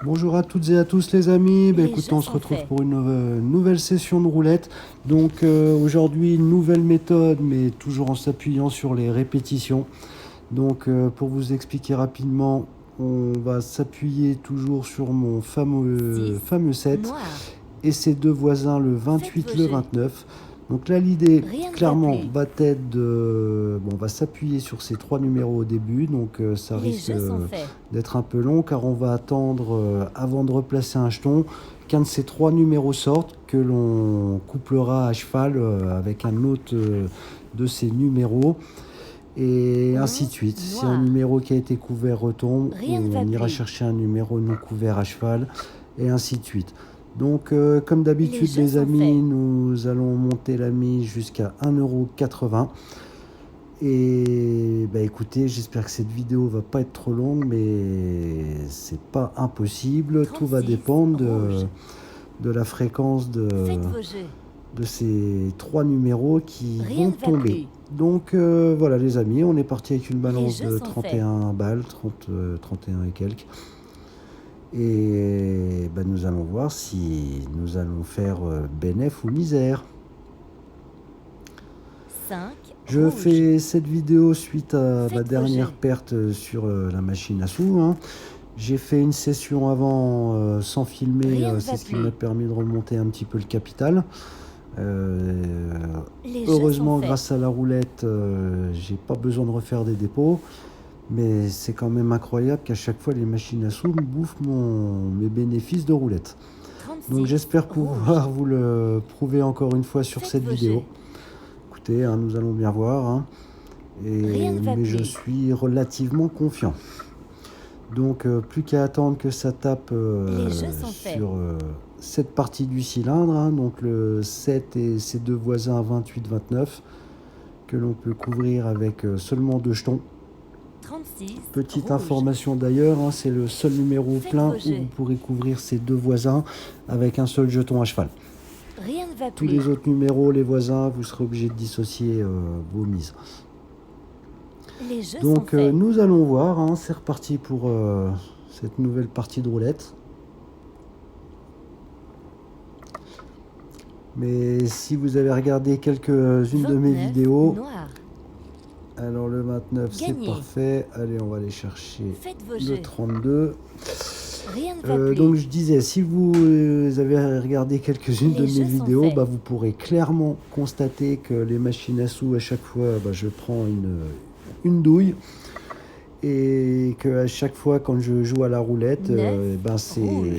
Bonjour à toutes et à tous les amis, Les écoutez, jeux on se sont retrouve faits. pour une nouvelle session de roulette. Donc aujourd'hui une nouvelle méthode mais toujours en s'appuyant sur les répétitions. Donc pour vous expliquer rapidement, on va s'appuyer toujours sur mon 6. fameux 7 Noir. et ses deux voisins le Faites 28, vos le jeux. 29. Donc là l'idée Rien ne va clairement plus. va être de... Bon, on va s'appuyer sur ces trois numéros au début, donc ça Les risque jeux sont faits. d'être un peu long car on va attendre avant de replacer un jeton qu'un de ces trois numéros sorte que l'on couplera à cheval avec un autre de ces numéros et ainsi de 11. suite. Si un Noir. numéro qui a été couvert retombe, Rien ne va on ira plus. chercher un numéro non couvert à cheval et ainsi de suite. Donc comme Les d'habitude jeux les sont amis, faits. nous allons monter la mise jusqu'à 1,80 €. Et bah écoutez, j'espère que cette vidéo va pas être trop longue, mais c'est pas impossible. Tout va 36. dépendre Rouge. de la fréquence Faites vos jeux. de ces trois numéros qui Rien vont ne va tomber. plus. Donc voilà les amis, on est parti avec une Les balance jeux de sont faits. 31 balles, 31 et quelques. Et bah, nous allons voir si nous allons faire bénéf ou misère. 5. Je Rouge. fais cette vidéo suite à ma Faites vos dernière jeux. perte sur la machine à sous, hein. J'ai fait une session avant sans filmer, Rien ne c'est va ce qui m'a plus. permis de remonter un petit peu le capital. Euh, Les jeux sont Heureusement, faits. grâce à la roulette, j'ai pas besoin de refaire des dépôts. Mais c'est quand même incroyable qu'à chaque fois, les machines à sous me bouffent mes bénéfices de roulette. Donc 36. j'espère Rouge. pouvoir vous le prouver encore une fois sur Faites cette vos jeux. vidéo. Écoutez, hein, nous allons bien voir, hein. Rien ne va Mais je plus. suis relativement confiant. Donc plus qu'à attendre que ça tape Les jeux sont faits. sur cette partie du cylindre, hein, donc le 7 et ses deux voisins 28-29, que l'on peut couvrir avec seulement deux jetons. 36. Petite Rouge. information d'ailleurs, hein, c'est le seul numéro Faites plein vos où jeux. vous pourrez couvrir ces deux voisins avec un seul jeton à cheval. Rien ne va Tous plus. les autres numéros, les voisins, vous serez obligé de dissocier vos mises. Les jeux sont Donc faits. nous allons voir, hein, c'est reparti pour cette nouvelle partie de roulette. Mais si vous avez regardé quelques-unes de mes 29. vidéos, Noir. alors le 29 c'est Gagné. parfait. Allez, on va aller chercher Faites vos le jeux. 32. Rien ne va plus. Donc je disais, si vous avez regardé quelques-unes Les de jeux mes sont vidéos, faits. bah, vous pourrez clairement constater que les machines à sous, à chaque fois, bah, je prends une douille. Et qu'à chaque fois, quand je joue à la roulette, 9. ben, Rouge.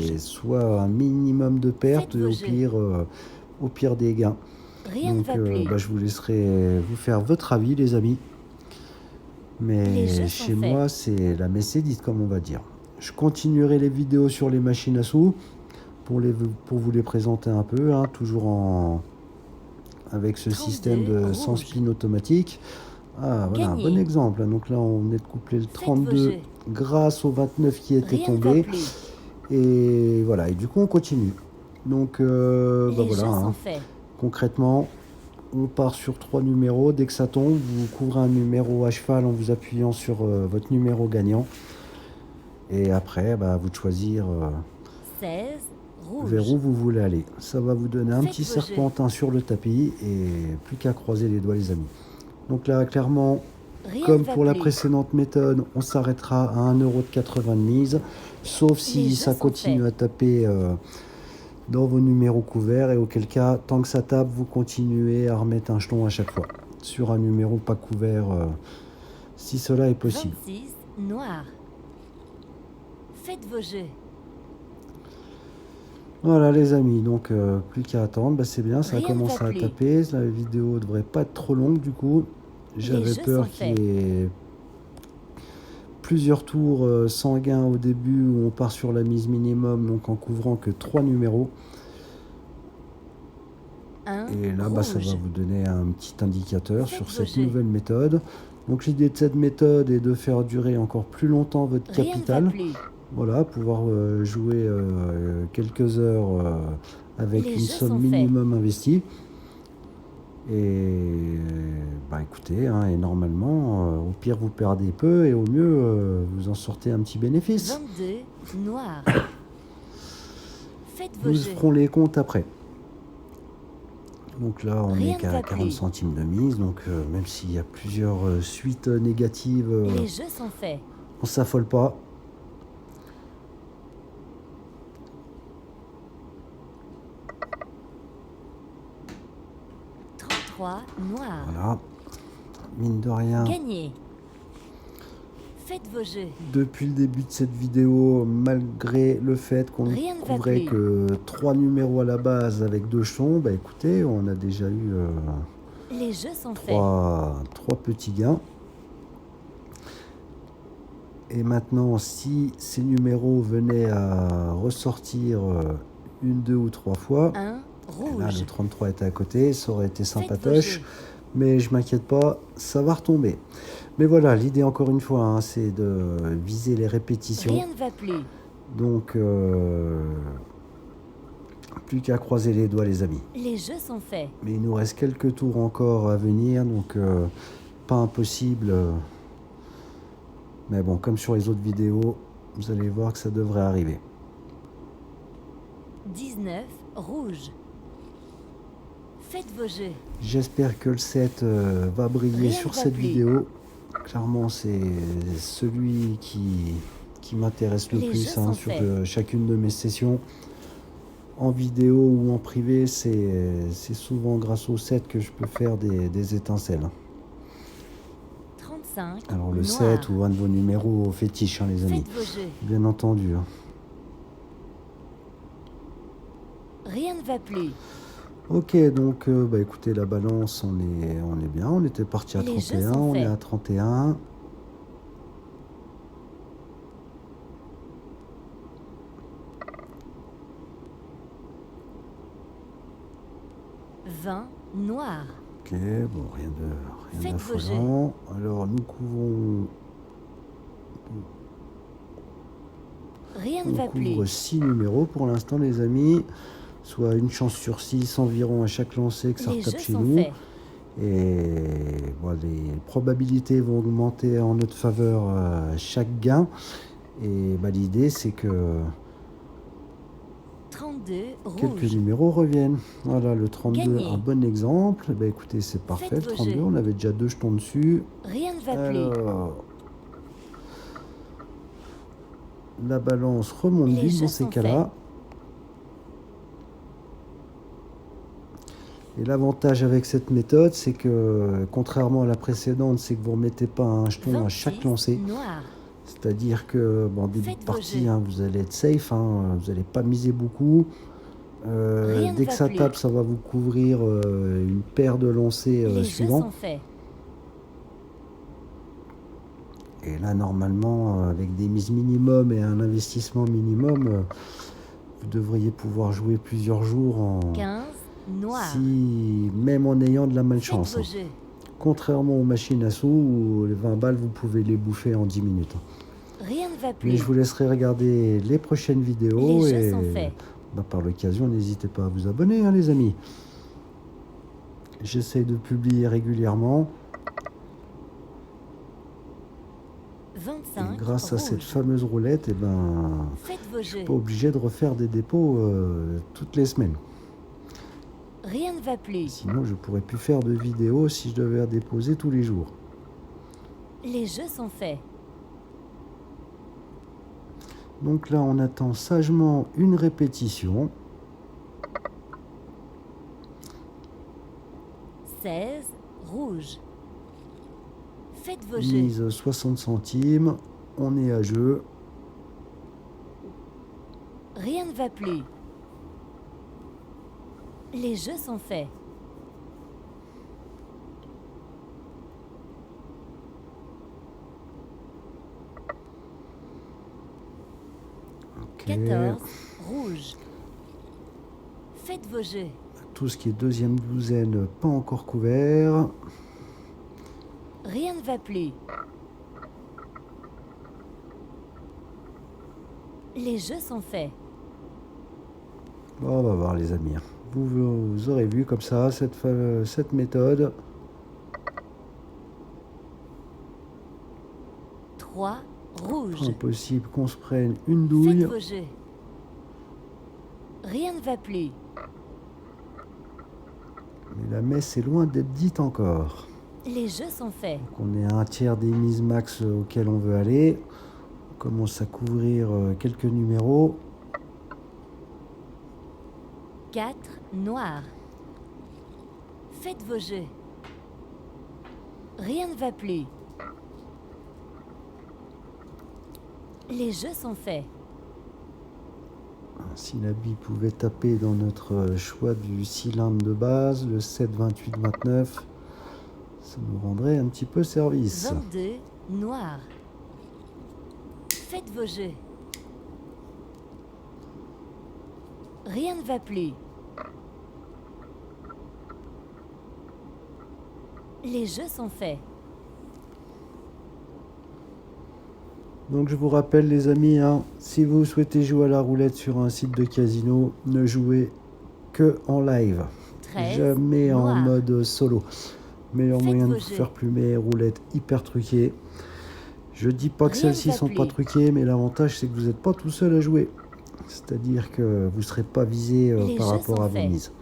c'est soit un minimum de pertes, Faites vos jeux. au pire des gains. Rien ne Donc va plus. bah, je vous laisserai vous faire votre avis, les amis. Les Mais jeux sont chez faits. moi, c'est la messe est dite, comme on va dire. Je continuerai les vidéos sur les machines à sous pour vous les présenter un peu, hein, avec ce 32. système de sans Rouge. spin automatique. Ah, voilà, un bon Gagné. exemple, hein. Donc là, on venait de coupler le Faites vos 32 jeux. grâce au 29 qui était Rien ne va tombé. plus. Et voilà, et du coup, on continue. Donc, bah Les voilà, jeux sont hein. faits. Concrètement, on part sur trois numéros. Dès que ça tombe, vous couvrez un numéro à cheval en vous appuyant sur votre numéro gagnant. Et après, bah, à vous de choisir 16. vers Rouge. où vous voulez aller. Ça va vous donner un Faites petit vos jeux. serpentin sur le tapis et plus qu'à croiser les doigts, les amis. Donc là, clairement, Rien ne comme va pour la plus. précédente méthode, on s'arrêtera à 1,80 € de mise, sauf Les si jeux ça sont continue faits. à taper dans vos numéros couverts, et auquel cas, tant que ça tape, vous continuez à remettre un jeton à chaque fois sur un numéro pas couvert, si cela est possible. 26. Noir. Faites vos jeux. Voilà les amis, donc plus qu'à attendre, bah, c'est bien, ça a Rien ne commencé va à plus. taper, la vidéo devrait pas être trop longue du coup. J'avais jeux peur sont qu'il y faits. ait plusieurs tours sanguins au début où on part sur la mise minimum, donc en couvrant que trois numéros. 1. Et là, bah, ça va Rouge. vous donner un petit indicateur Faites sur vos cette jeux. nouvelle méthode. Donc l'idée de cette méthode est de faire durer encore plus longtemps votre Rien ne va capital. plus. Voilà, pouvoir jouer quelques heures avec Les une jeux somme sont faits. minimum investie. Et bah écoutez, hein, et normalement, au pire vous perdez peu et au mieux vous en sortez un petit bénéfice. 22. Noir. Faites vos Nous jeux. ferons les comptes après. Donc là, on Rien n'est ne qu'à va 40 plus. centimes de mise. Donc même s'il y a plusieurs suites négatives, Les jeux sont faits. on s'affole pas. 33 noir. Voilà. Mine de rien, Gagné. Faites vos jeux. depuis le début de cette vidéo, malgré le fait qu'on ne Rien ne va couvrait plus. que 3 numéros à la base avec 2 jetons, bah écoutez, on a déjà eu Les jeux sont faits. trois petits gains. Et maintenant, si ces numéros venaient à ressortir une, deux ou trois fois, 1 et là rouge. le 33 était à côté, ça aurait été Faites vos sympatoche. jeux. Mais je m'inquiète pas, ça va retomber. Mais voilà, l'idée encore une fois, hein, c'est de viser les répétitions. Rien ne va plus. Donc, plus qu'à croiser les doigts, les amis. Les jeux sont faits. Mais il nous reste quelques tours encore à venir, donc pas impossible. Mais bon, comme sur les autres vidéos, vous allez voir que ça devrait arriver. 19 rouge. Faites vos jeux. J'espère que le 7 va briller Rien sur ne va cette plus. vidéo. Clairement, c'est celui qui m'intéresse le Les plus jeux sont sur faits. chacune de mes sessions. En vidéo ou en privé, c'est souvent grâce au 7 que je peux faire des étincelles. 35 Alors le noir. 7 ou un de vos numéros fétiches, hein, les amis. Faites vos jeux. Bien entendu. Hein. Rien ne va plus. Ok, donc bah, écoutez, la balance, on est bien. On était parti à Les jeux 31, sont on est faits. à 31. Vin noir. Ok, bon, rien Faites vos jeux. d'affolant. Alors, nous couvrons... Rien ne On va couvre plus. 6 numéros pour l'instant, les amis. Soit une chance sur 6 environ à chaque lancer que ça Les retape jeux chez sont nous. faits. Et bon, les probabilités vont augmenter en notre faveur à chaque gain. Et bah, l'idée, c'est que 32 quelques rouge. numéros reviennent. Voilà, le 32, Gagné. un bon exemple. Bah, écoutez, c'est parfait. Faites Le vos 32, jeux. on avait déjà 2 jetons dessus. Rien ne va plus. Alors, la balance remonte Les vite jeux dans ces sont cas-là. Et l'avantage avec cette méthode, c'est que, contrairement à la précédente, c'est que vous ne remettez pas un jeton à chaque 26 lancer. noir. C'est-à-dire que, bon, en début Faites de vos partie, jeux. hein, vous allez être safe, hein, vous n'allez pas miser beaucoup. Rien ne Dès que va ça plus. tape, ça va vous couvrir une paire de lancers Les jeux suivants. sont faits. Et là, normalement, avec des mises minimum et un investissement minimum, vous devriez pouvoir jouer plusieurs jours en... 15 noir. Si, même en ayant de la Faites malchance. vos Hein. jeux. Contrairement aux machines à sous, où les 20 balles, vous pouvez les bouffer en 10 minutes. Rien ne va Mais plus. je vous laisserai regarder les prochaines vidéos. Les jeux Et sont faits. bah, par l'occasion, n'hésitez pas à vous abonner, hein, les amis. J'essaie de publier régulièrement. 25 Et grâce à cette rouge. fameuse roulette, eh ben, Faites vos je jeux. suis pas obligé de refaire des dépôts toutes les semaines. Rien ne va plus. Sinon, je pourrais plus faire de vidéos si je devais déposer tous les jours. Les jeux sont faits. Donc là, on attend sagement une répétition. 16 rouge. Faites vos jeux. Mise 60 centimes. On est à jeu. Rien ne va plus. Les jeux sont faits. Ok. 14 rouge. Faites vos jeux. Tout ce qui est deuxième douzaine, pas encore couvert. Rien ne va plus. Les jeux sont faits. Bon, on va voir les amis. Vous aurez vu comme ça cette méthode. 3 rouge. Impossible qu'on se prenne une Faites douille. vos jeux. Rien ne va plus. Mais la messe est loin d'être dite encore. Les jeux sont faits. Donc on est à un tiers des mises max auxquelles on veut aller. On commence à couvrir quelques numéros. 4 noirs. Faites vos jeux. Rien ne va plus. Les jeux sont faits. Si la bille pouvait taper dans notre choix du cylindre de base, le 7, 28, 29, ça nous rendrait un petit peu service. 22 noirs. Faites vos jeux. Rien ne va plus. Les jeux sont faits. Donc je vous rappelle les amis, hein, si vous souhaitez jouer à la roulette sur un site de casino, ne jouez que en live. 13 Jamais en noirs. mode solo. Meilleur Faites moyen de vos vous jeux. faire plumer, roulette hyper truquée. Je dis pas que Rien ne celles-ci va sont plus. pas truquées, mais l'avantage c'est que vous n'êtes pas tout seul à jouer. C'est-à-dire que vous ne serez pas visé Les par jeux rapport sont à vos faits. mises.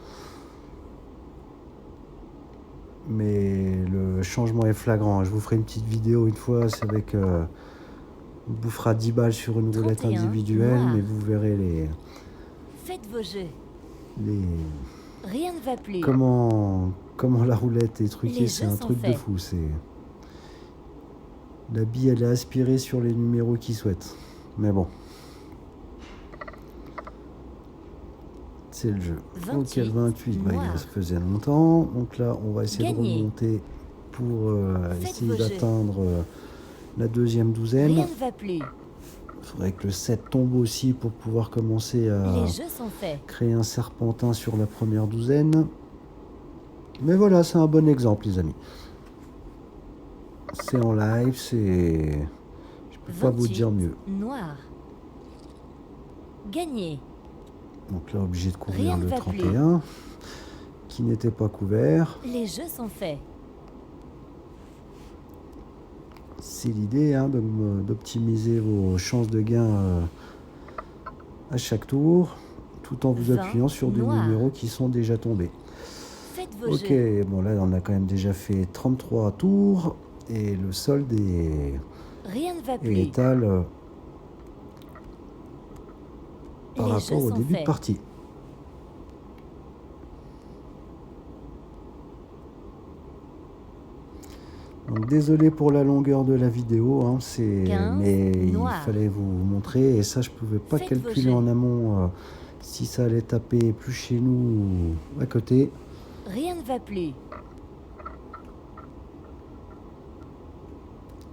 Mais le changement est flagrant. Je vous ferai une petite vidéo une fois, c'est avec... on bouffera 10 balles sur une roulette 31 individuelle, noirs. mais vous verrez Faites vos jeux. les Rien ne va plus. comment la roulette est truquée, Les c'est jeux un sont truc de faits. fou. C'est la bille, elle est aspirée sur les numéros qu'ils souhaitent. Mais bon, c'est le jeu. 28 Ok, le 28, bah, noirs. il se faisait longtemps. Donc là, on va essayer Gagné. de remonter pour Faites essayer vos jeux. d'atteindre la deuxième douzaine. Rien ne va plus. Il faudrait que le 7 tombe aussi pour pouvoir commencer à Les jeux sont faits. créer un serpentin sur la première douzaine. Mais voilà, c'est un bon exemple, les amis. C'est en live, c'est... Je peux pas vous 28 dire mieux. noirs. Gagné. Donc là, obligé de couvrir Rien ne le va plus. 31, qui n'était pas couvert. Les jeux sont faits. C'est l'idée, hein, d'optimiser vos chances de gain à chaque tour, tout en vous 20 appuyant sur des noirs. numéros qui sont déjà tombés. Faites vos Ok, jeux. bon là on a quand même déjà fait 33 tours et le solde est Rien ne va plus. étal par Les rapport jeux au sont début de faits. partie. Donc désolé pour la longueur de la vidéo, hein, 15 mais il noirs. fallait vous montrer et ça je pouvais pas Faites vos calculer jeux. en amont si ça allait taper plus chez nous ou à côté. Rien ne va plus.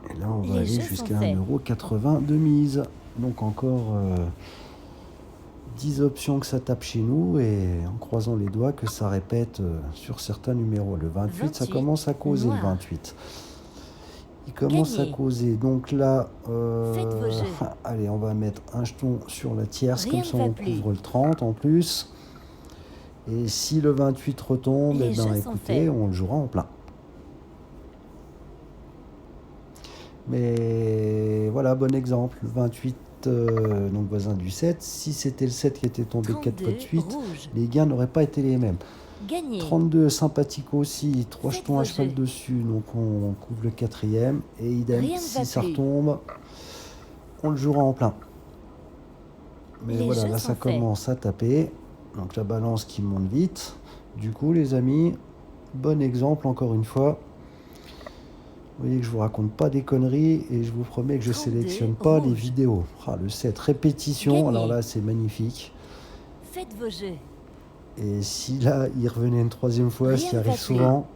Et là, on va Les aller jeux sont jusqu'à faits. 1,80 € de mise. Donc encore 10 options que ça tape chez nous et en croisant les doigts que ça répète sur certains numéros. Le 28, ça 28 commence à causer noirs. le 28. Il commence Gagné. à causer. Donc là, Faites vos jeux. allez, on va mettre un jeton sur la tierce. Rien Comme ça, ne va on plus. couvre le 30 en plus. Et si le 28 retombe, Les eh ben, jeux sont écoutez, faits. on le jouera en plein. Mais voilà, bon exemple. Le 28, donc voisin du 7. Si c'était le 7 qui était tombé 4 fois 32 de suite, rouge. les gains n'auraient pas été les mêmes. Gagné. 32, sympathique aussi. 3 Faites jetons à vos cheval jeux. dessus, donc on couvre le 4e. Et idem, Rien ne si va ça plus. retombe, on le jouera en plein. Mais Les voilà, jeux là sont ça faits. commence à taper. Donc la balance qui monte vite. Du coup, les amis, bon exemple encore une fois. Vous voyez que je vous raconte pas des conneries et je vous promets que je 32 sélectionne pas les rouge. vidéos. Ah, le 7 répétition, Gagné. alors là c'est magnifique. Faites vos jeux. Et si là il revenait une troisième fois, ce Rien qui ne va arrive plus. souvent,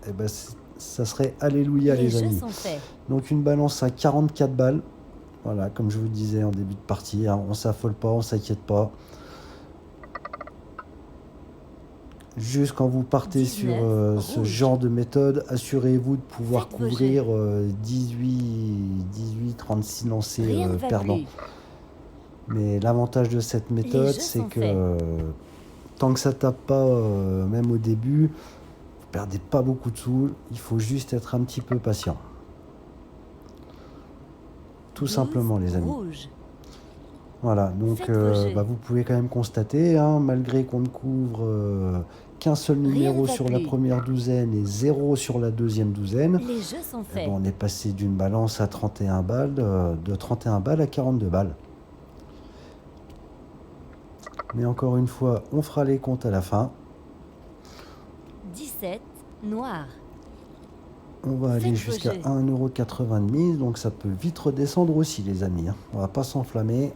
eh ben, ça serait alléluia Les les jeux amis. sont faits. Donc une balance à 44 balles. Voilà, comme je vous disais en début de partie, hein, on s'affole pas, on s'inquiète pas. Juste quand vous partez sur 19 ce rouge. genre de méthode, assurez-vous de pouvoir Faites vos couvrir 18, 36 lancers Rien ne va perdants. plus. Mais l'avantage de cette méthode, jeux c'est sont que faits. tant que ça tape pas, même au début, vous perdez pas beaucoup de sous. Il faut juste être un petit peu patient. Tout 12 simplement, les amis. rouge. Voilà, donc Faites vos jets. vous pouvez quand même constater, hein, malgré qu'on ne couvre qu'un seul Rien ne numéro va sur la plus. première douzaine et zéro sur la deuxième douzaine, Les jeux sont eh ben, faits. on est passé d'une balance à 31 balles, de 31 balles à 42 balles. Mais encore une fois, on fera les comptes à la fin. 17, noir. On va aller Faites vos jusqu'à jets. 1,80 € de mise, donc ça peut vite redescendre aussi, les amis, hein. On va pas s'enflammer.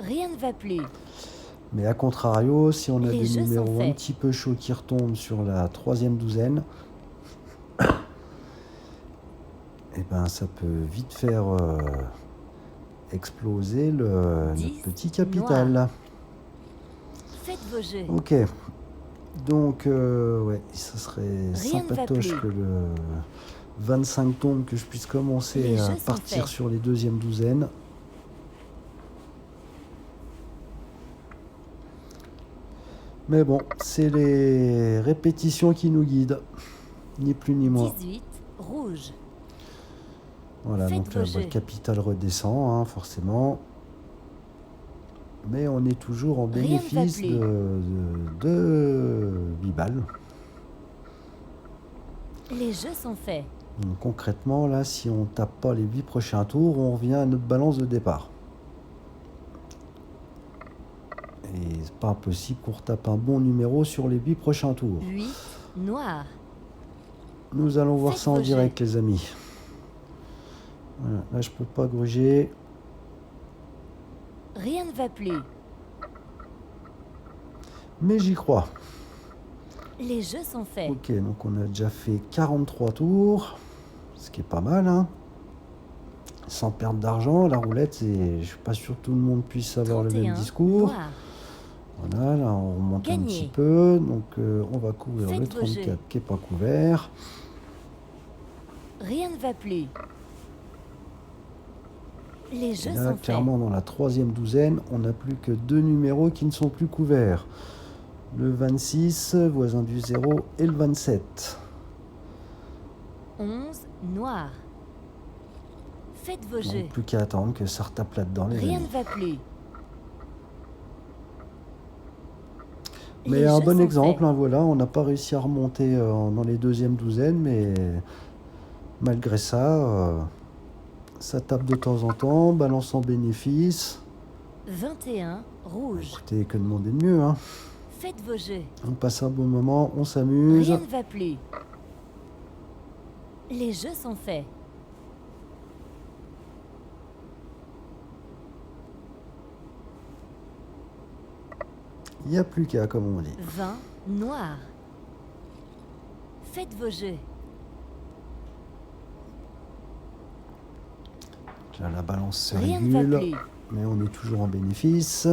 Rien ne va plus. Mais à contrario, si on a Les des jeux sont numéros un faits. petit peu chauds qui retombent sur la troisième douzaine, eh ben, ça peut vite faire exploser le 10, notre petit capital. Faites vos jets. Ok, donc ouais, ça serait Rien ne va sympatoche plus. que le 25 tombe, que je puisse commencer Les à jeux sont partir faits. sur les deuxièmes douzaines. Mais bon, c'est les répétitions qui nous guident, ni plus ni moins. 18, rouge. Voilà, Faites donc là, vos le jets. capital redescend, hein, forcément. Mais on est toujours en Rien ne va bénéfice plus. de 8 balles. Les jeux sont faits. Donc, concrètement, là, si on tape pas les 8 prochains tours, on revient à notre balance de départ. Et c'est pas impossible qu'on retape un bon numéro sur les 8 prochains tours. 8, noir. Nous allons voir Faites ça en vos direct, les amis. Voilà, là, je peux pas gruger. Rien ne va plus. Mais j'y crois. Les jeux sont faits. Ok, donc on a déjà fait 43 tours, ce qui est pas mal, hein. Sans perdre d'argent, la roulette, je suis pas sûr que tout le monde puisse avoir le même 31, discours. noir. Voilà, là on remonte un Gagné. petit peu, donc on va couvrir Faites le vos jets. 34 qui n'est pas couvert. Rien ne va plus. Les Et jeux là, sont faits. clairement, dans la troisième douzaine, on n'a plus que deux numéros qui ne sont plus couverts. Le 26, voisin du 0, et le 27. 11, noir. Faites vos Donc jets. plus qu'à attendre que ça retape là-dedans, les Rien amis. ne va plus. Mais Les un jeux bon sont exemple, faits. hein, voilà, on n'a pas réussi à remonter dans les deuxièmes douzaines, mais malgré ça, ça tape de temps en temps, balance en bénéfice. 21, rouge. Écoutez, que demander de mieux, hein. Faites vos jets. On passe un bon moment, on s'amuse. Rien ne va plus. Les jeux sont faits. Il n'y a plus qu'à, comme on dit. 20, noir. Faites vos jets. Là, la balance se Rien ne va régule, plus. mais on est toujours en bénéfice.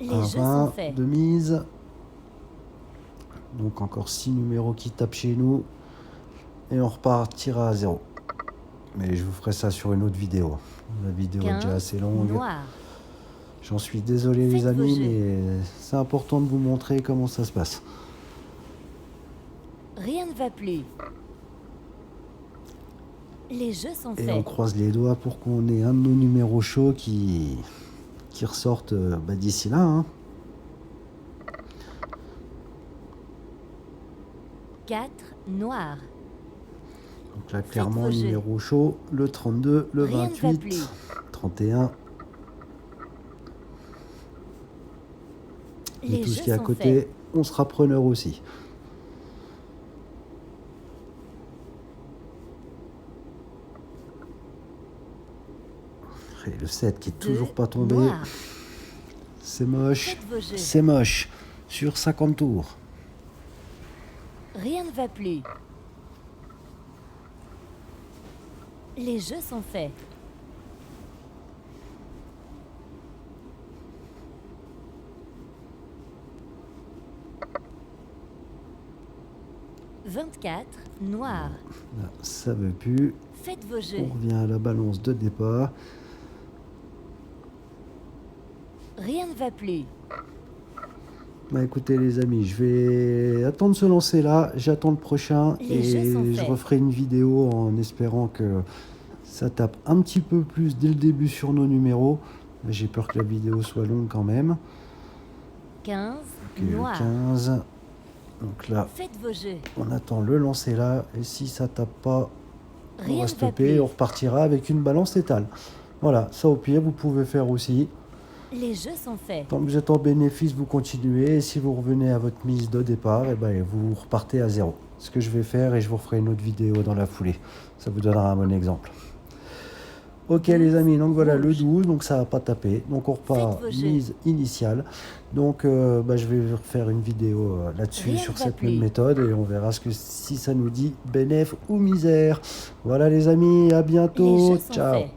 Les Un jeux 20 sont faits. de mise. Donc encore 6 numéros qui tapent chez nous. Et on repartira à 0. Mais je vous ferai ça sur une autre vidéo. La vidéo est déjà 15, assez longue. noir. J'en suis désolé les Faites vos amis, jets. mais c'est important de vous montrer comment ça se passe. Rien ne va plus. Les jeux sont Et on faits. croise les doigts pour qu'on ait un de nos numéros chauds qui ressorte d'ici là, hein. 4, noir. Donc là, clairement, vos jets. numéro chaud, le 32, le Rien ne va 28, plus. 31. Et Les tout ce jeux qui est à sont côté, faits. on sera preneur aussi. Et le 7 qui est 2, toujours pas tombé. noir. C'est moche. Faites vos jets. C'est moche. Sur 50 tours. Rien ne va plus. Les jeux sont faits. « 24, noir. Là, ça veut plus. Faites vos On jets. revient à la balance de départ. Rien ne va plus. Bah écoutez les amis, je vais attendre de se lancer là, j'attends le prochain Les jeux sont et je faits. referai une vidéo en espérant que Ça tape un petit peu plus dès le début sur nos numéros. J'ai peur que la vidéo soit longue quand même. 15, Ok, le noir. 15. Donc là, Faites vos jeux. on attend le lancer là. Et si ça tape pas, on Rien va ne va stopper. plus. On repartira avec une balance étale. Voilà, ça au pire, vous pouvez faire aussi. Les jeux sont faits. Tant que vous êtes en bénéfice, vous continuez. Et si vous revenez à votre mise de départ, et ben, vous repartez à zéro. Ce que je vais faire, et je vous referai une autre vidéo dans la foulée. Ça vous donnera un bon exemple. Ok les amis, donc voilà le 12, donc ça va pas taper. Donc on repart Faites vos jeux. mise initiale. Donc je vais refaire une vidéo là-dessus Rien sur ne va cette plus. même méthode et on verra si ça nous dit bénéf ou misère. Voilà les amis, à Les bientôt. jeux sont Ciao. faits.